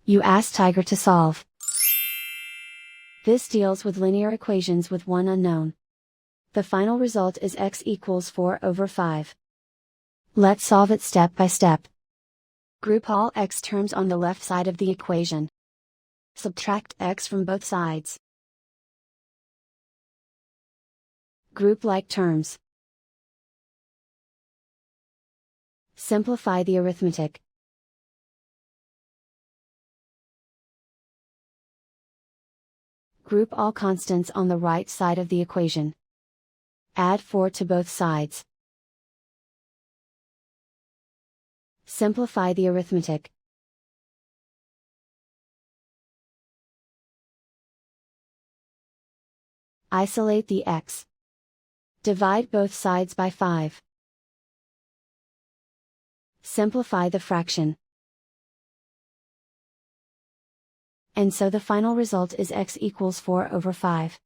You ask Tiger to solve. This deals with linear equations with one unknown. The final result is x equals 4/5. Let's solve it step by step. Group all x terms on the left side of the equation. Subtract x from both sides. Group like terms. Simplify the arithmetic. Group all constants on the right side of the equation. Add 4 to both sides. Simplify the arithmetic. Isolate the x. Divide both sides by 5. Simplify the fraction. And so the final result is x equals 4/5.